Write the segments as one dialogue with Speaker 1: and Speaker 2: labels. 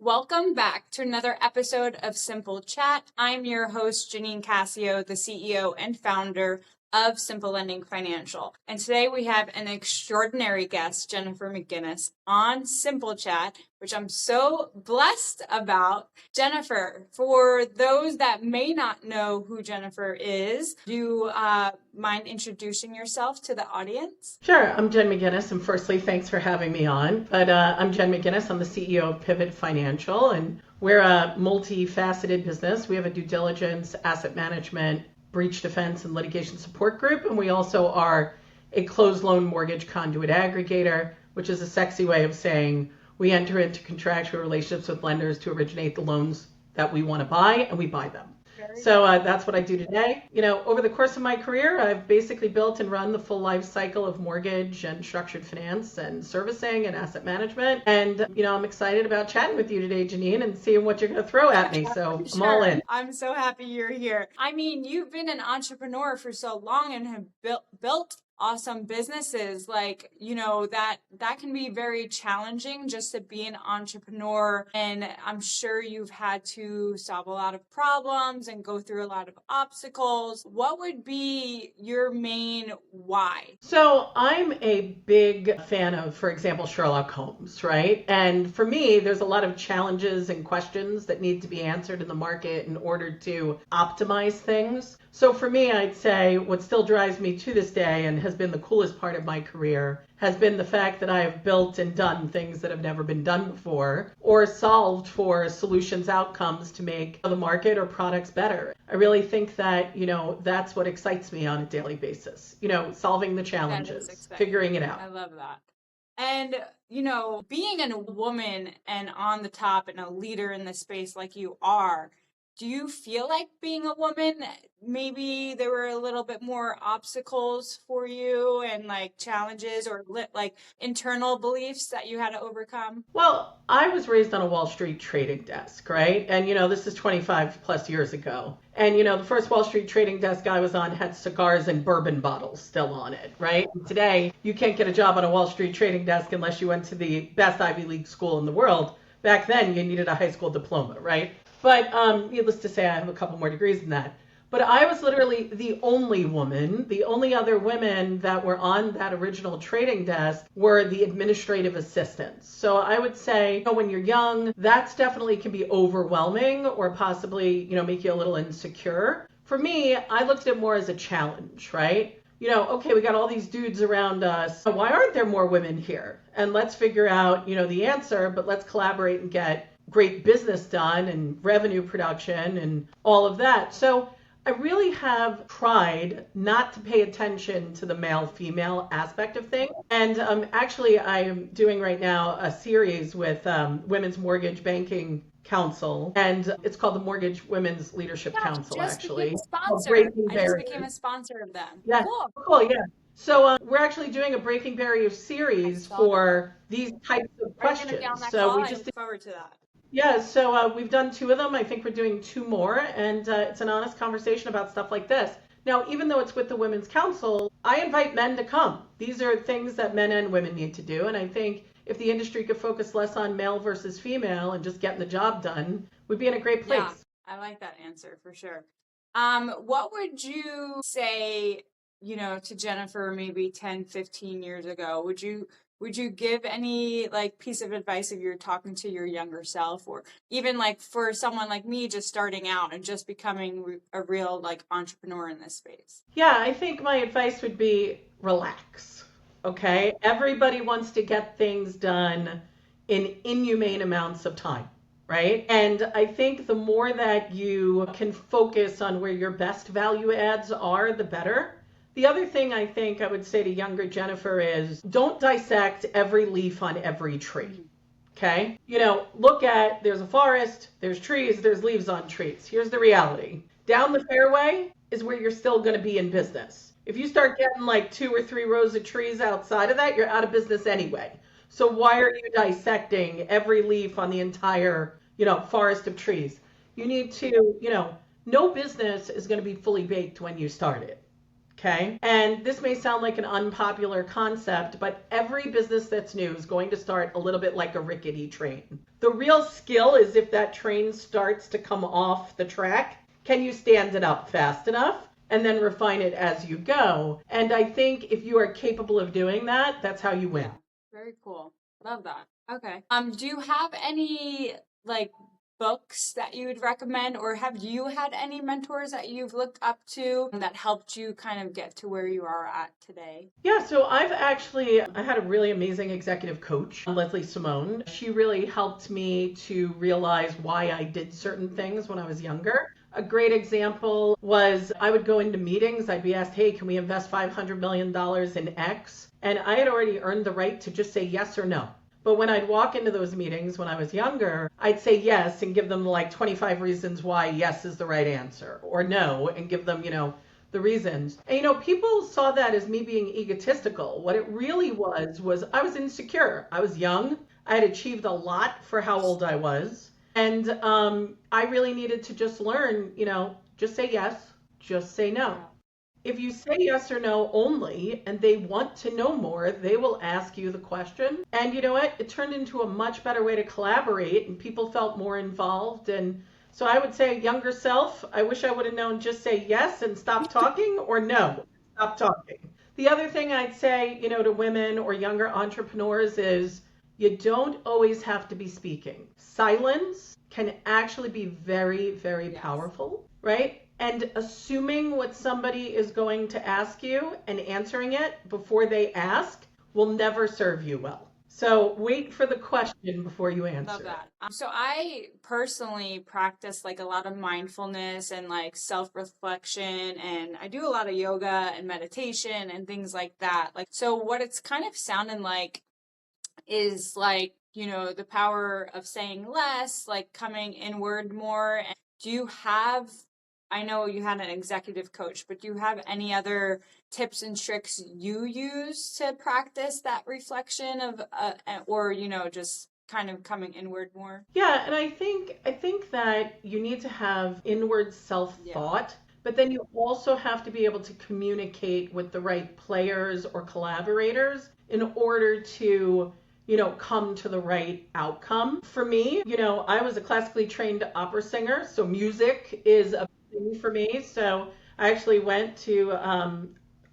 Speaker 1: Welcome back to another episode of Simple Chat. I'm your host, Janine Cascio, the CEO and founder of Simplending Financial. And today we have an extraordinary guest, Jennifer McGuinness, on Simple Chat, which I'm so blessed about. Jennifer, for those that may not know who Jennifer is, do you mind introducing yourself to the audience?
Speaker 2: Sure. I'm Jen McGuinness, and firstly, thanks for having me on. But I'm Jen McGuinness. I'm the CEO of Pivot Financial, and we're a multifaceted business. We have a due diligence, asset management, breach defense, and litigation support group, and we also are a closed loan mortgage conduit aggregator, which is a sexy way of saying we enter into contractual relationships with lenders to originate the loans that we want to buy, and we buy them. So that's what I do today. Over the course of my career, I've basically built and run the full life cycle of mortgage and structured finance and servicing and asset management. And, I'm excited about chatting with you today, Janine, and seeing what you're going to throw at me. So I'm all in.
Speaker 1: I'm so happy you're here. I mean, you've been an entrepreneur for so long and have built awesome businesses. That can be very challenging just to be an entrepreneur. And I'm sure you've had to solve a lot of problems and go through a lot of obstacles. What would be your main why?
Speaker 2: So I'm a big fan of, for example, Sherlock Holmes, right? And for me, there's a lot of challenges and questions that need to be answered in the market in order to optimize things. So for me, I'd say what still drives me to this day and has been the coolest part of my career has been the fact that I have built and done things that have never been done before or solved for solutions outcomes to make the market or products better. I really think that, that's what excites me on a daily basis, solving the challenges, figuring it out.
Speaker 1: I love that. And, being a woman and on the top and a leader in this space like you are, do you feel like being a woman, maybe there were a little bit more obstacles for you and challenges or internal beliefs that you had to overcome?
Speaker 2: Well, I was raised on a Wall Street trading desk, right? And, this is 25 plus years ago. And, the first Wall Street trading desk I was on had cigars and bourbon bottles still on it, right? And today, you can't get a job on a Wall Street trading desk unless you went to the best Ivy League school in the world. Back then, you needed a high school diploma, right? But needless to say, I have a couple more degrees than that. But I was literally the only woman. The only other women that were on that original trading desk were the administrative assistants. So I would say, when you're young, that's definitely can be overwhelming or possibly, make you a little insecure. For me, I looked at it more as a challenge, right? Okay, we got all these dudes around us. Why aren't there more women here? And let's figure out, the answer, but let's collaborate and get great business done and revenue production and all of that. So I really have tried not to pay attention to the male-female aspect of things. And actually, I am doing right now a series with Women's Mortgage Banking Council, and it's called the Mortgage Women's Leadership Council, actually.
Speaker 1: I just became a sponsor of them.
Speaker 2: Yeah, cool, yeah. So we're actually doing a Breaking Barriers series for these types of questions.
Speaker 1: So we just look forward to that.
Speaker 2: Yeah, so we've done 2 of them. I think we're doing 2 more, and it's an honest conversation about stuff like this. Now, even though it's with the Women's Council, I invite men to come. These are things that men and women need to do, and I think if the industry could focus less on male versus female and just getting the job done, we'd be in a great place.
Speaker 1: Yeah, I like that answer for sure. What would you say, to Jennifer maybe 10, 15 years ago? Would you give any piece of advice if you're talking to your younger self, or even for someone like me just starting out and just becoming a real entrepreneur in this space?
Speaker 2: Yeah, I think my advice would be relax. Okay, everybody wants to get things done in inhumane amounts of time, right? And I think the more that you can focus on where your best value adds are, the better. The other thing I think I would say to younger Jennifer is don't dissect every leaf on every tree. Okay? Look at, there's a forest, there's trees, there's leaves on trees. Here's the reality. Down the fairway is where you're still going to be in business. If you start getting 2 or 3 rows of trees outside of that, you're out of business anyway. So why are you dissecting every leaf on the entire, forest of trees? You need to, no business is going to be fully baked when you start it. Okay. And this may sound like an unpopular concept, but every business that's new is going to start a little bit like a rickety train. The real skill is if that train starts to come off the track, can you stand it up fast enough? And then refine it as you go. And I think if you are capable of doing that, that's how you win.
Speaker 1: Very cool. Love that. Okay. Do you have any like books that you would recommend, or have you had any mentors that you've looked up to that helped you kind of get to where you are at today?
Speaker 2: Yeah, so I had a really amazing executive coach, Leslie Simone. She really helped me to realize why I did certain things when I was younger. A great example was I would go into meetings, I'd be asked, hey, can we invest $500 million in X? And I had already earned the right to just say yes or no. But when I'd walk into those meetings when I was younger, I'd say yes and give them like 25 reasons why yes is the right answer, or no, and give them, the reasons. And, people saw that as me being egotistical. What it really was I was insecure. I was young. I had achieved a lot for how old I was. And I really needed to just learn, just say yes, just say no. If you say yes or no only and they want to know more, they will ask you the question. And you know what? It turned into a much better way to collaborate and people felt more involved. And so I would say, younger self, I wish I would have known just say yes and stop talking, or no, stop talking. The other thing I'd say, to women or younger entrepreneurs is you don't always have to be speaking. Silence can actually be very, very powerful, right? And assuming what somebody is going to ask you and answering it before they ask will never serve you well. So wait for the question before you answer.
Speaker 1: Love that. So I personally practice like a lot of mindfulness and like self-reflection, and I do a lot of yoga and meditation and things like that. Like, so what it's kind of sounding like is like, the power of saying less, like coming inward more. And do you have, I know you had an executive coach, but do you have any other tips and tricks you use to practice that reflection of, or, just kind of coming inward more?
Speaker 2: Yeah, and I think that you need to have inward self-thought, but then you also have to be able to communicate with the right players or collaborators in order to come to the right outcome. For me, I was a classically trained opera singer, so music is a thing for me. So I actually went to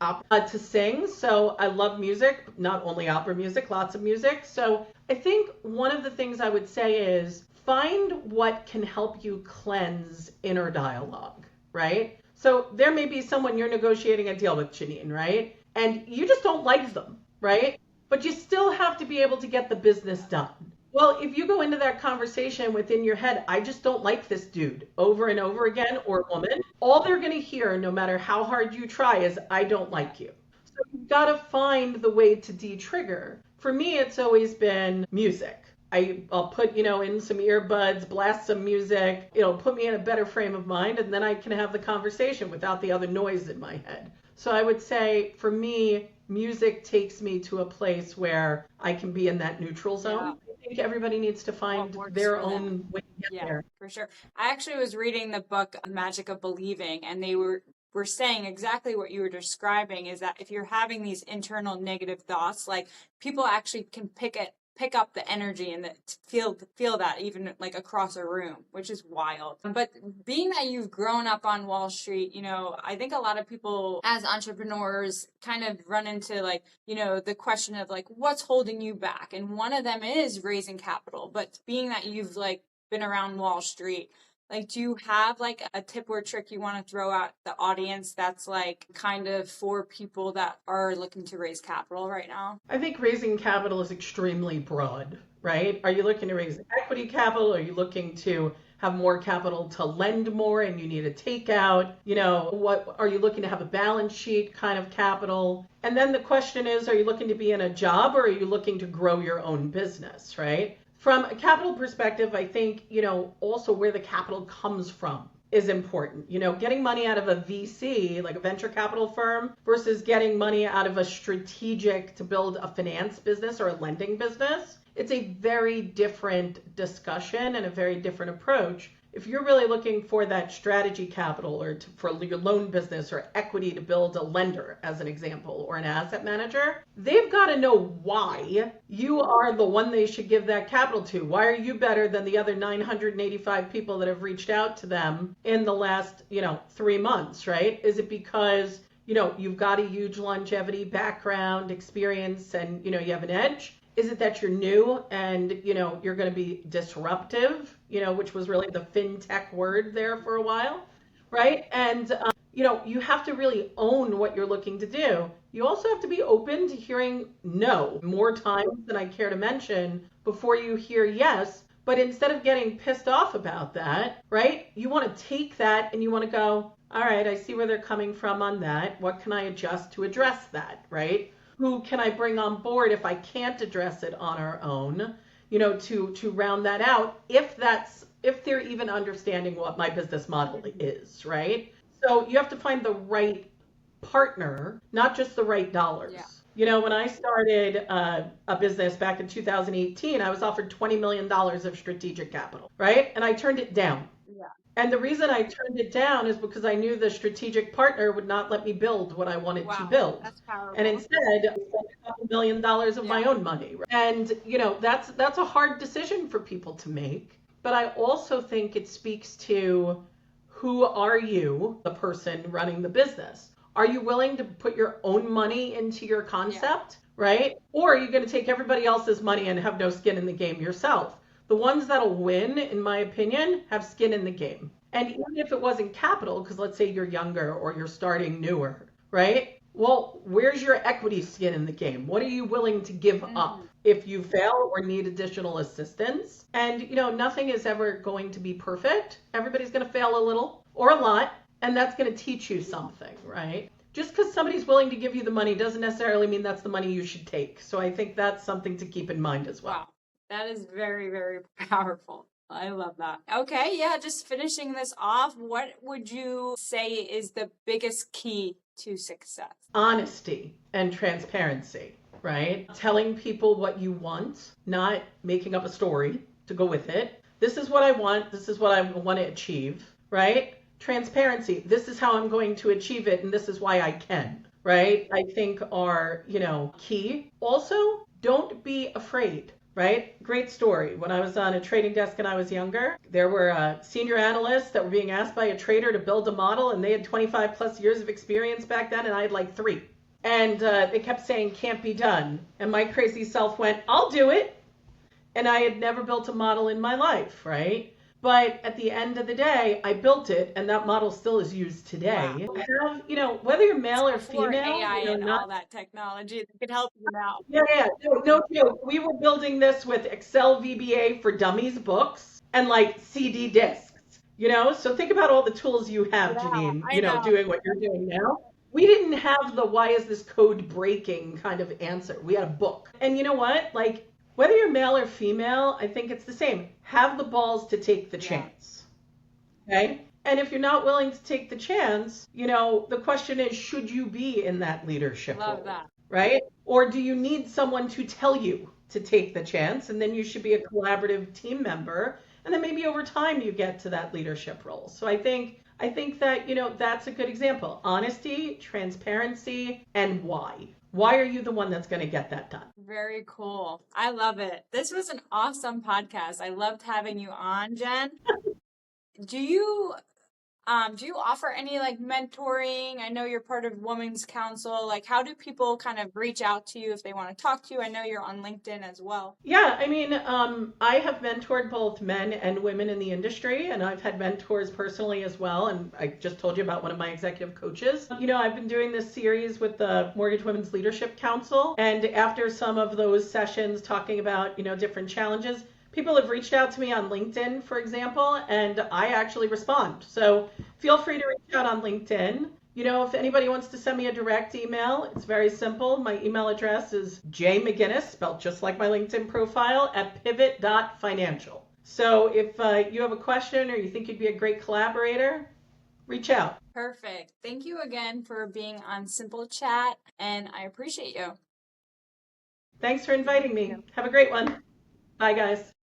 Speaker 2: opera to sing. So I love music, not only opera music, lots of music. So I think one of the things I would say is find what can help you cleanse inner dialogue, right? So there may be someone you're negotiating a deal with, Janine, right? And you just don't like them, right? But you still have to be able to get the business done. Well, if you go into that conversation within your head, I just don't like this dude over and over again, or woman, all they're going to hear, no matter how hard you try, is I don't like you. So you've got to find the way to de-trigger. For me, it's always been music. I'll put, in some earbuds, blast some music, put me in a better frame of mind, and then I can have the conversation without the other noise in my head. So I would say, for me, music takes me to a place where I can be in that neutral zone. Yeah. I think everybody needs to find their own way to get there.
Speaker 1: For sure. I actually was reading the book Magic of Believing, and they were saying exactly what you were describing, is that if you're having these internal negative thoughts, like people actually can pick up the energy and feel that even like across a room, which is wild. But being that you've grown up on Wall Street, I think a lot of people as entrepreneurs kind of run into like, the question of like, what's holding you back? And one of them is raising capital. But being that you've like been around Wall Street, like, do you have like a tip or trick you want to throw at the audience that's like kind of for people that are looking to raise capital right now?
Speaker 2: I think raising capital is extremely broad, right? Are you looking to raise equity capital? Are you looking to have more capital to lend more and you need a takeout? What are you looking to have a balance sheet kind of capital? And then the question is, are you looking to be in a job, or are you looking to grow your own business, right? From a capital perspective, I think, also where the capital comes from is important. Getting money out of a VC, like a venture capital firm, versus getting money out of a strategic to build a finance business or a lending business It's a very different discussion and a very different approach. If you're really looking for that strategy capital or for your loan business or equity to build a lender, as an example, or an asset manager, they've got to know why you are the one they should give that capital to. Why are you better than the other 985 people that have reached out to them in the last, 3 months, right? Is it because, you've got a huge longevity background, experience, and, you have an edge? Is it that you're new and, you're going to be disruptive, which was really the fintech word there for a while, right? And, you have to really own what you're looking to do. You also have to be open to hearing no more times than I care to mention before you hear yes. But instead of getting pissed off about that, right, you want to take that and you want to go, all right, I see where they're coming from on that. What can I adjust to address that, right? Who can I bring on board if I can't address it on our own, to round that out, if they're even understanding what my business model is, right? So you have to find the right partner, not just the right dollars. When I started a business back in 2018, I was offered $20 million of strategic capital, right? And I turned it down. And the reason I turned it down is because I knew the strategic partner would not let me build what I wanted to build.
Speaker 1: That's powerful.
Speaker 2: And instead, I spent a couple $1 million of my own money. And, that's a hard decision for people to make. But I also think it speaks to, who are you, the person running the business? Are you willing to put your own money into your concept, right? Or are you going to take everybody else's money and have no skin in the game yourself? The ones that'll win, in my opinion, have skin in the game. And even if it wasn't capital, because let's say you're younger or you're starting newer, right? Well, where's your equity skin in the game? What are you willing to give up if you fail or need additional assistance? And, nothing is ever going to be perfect. Everybody's going to fail a little or a lot, and that's going to teach you something, right? Just because somebody's willing to give you the money doesn't necessarily mean that's the money you should take. So I think that's something to keep in mind as well.
Speaker 1: Wow. That is very, very powerful. I love that. Okay, yeah, just finishing this off, what would you say is the biggest key to success?
Speaker 2: Honesty and transparency, right? Telling people what you want, not making up a story to go with it. This is what I want. This is what I want to achieve, right? Transparency. This is how I'm going to achieve it, and this is why I can, right? I think are, key. Also, don't be afraid. Right? Great story. When I was on a trading desk and I was younger, there were senior analysts that were being asked by a trader to build a model, and they had 25 plus years of experience back then, and I had like 3. And they kept saying, can't be done. And my crazy self went, I'll do it. And I had never built a model in my life, right? But at the end of the day, I built it, and that model still is used today.
Speaker 1: Wow.
Speaker 2: Have, whether you're male or female,
Speaker 1: AI and all that technology that could help you now.
Speaker 2: Yeah. No joke. We were building this with Excel VBA for Dummies books and like CD discs, So think about all the tools you have, Janine, doing what you're doing now. We didn't have the why is this code breaking kind of answer. We had a book. And you know what? Like, whether you're male or female, I think it's the same. Have the balls to take the chance. Okay? And if you're not willing to take the chance, the question is, should you be in that leadership role?
Speaker 1: Love that.
Speaker 2: Right? Or do you need someone to tell you to take the chance? And then you should be a collaborative team member. And then maybe over time you get to that leadership role. So I think that, that's a good example. Honesty, transparency, and why. Why are you the one that's going to get that done?
Speaker 1: Very cool. I love it. This was an awesome podcast. I loved having you on, Jen. Do you offer any mentoring? I know you're part of Women's Council. How do people kind of reach out to you if they want to talk to you? I know you're on LinkedIn as well.
Speaker 2: Yeah, I mean, I have mentored both men and women in the industry, and I've had mentors personally as well. And I just told you about one of my executive coaches. I've been doing this series with the Mortgage Women's Leadership Council, and after some of those sessions talking about, different challenges, people have reached out to me on LinkedIn, for example, and I actually respond. So feel free to reach out on LinkedIn. If anybody wants to send me a direct email, it's very simple. My email address is jmcguinness, spelled just like my LinkedIn profile, @pivot.financial. So if you have a question or you think you'd be a great collaborator, reach out.
Speaker 1: Perfect. Thank you again for being on Simple Chat, and I appreciate you.
Speaker 2: Thanks for inviting me. Have a great one. Bye, guys.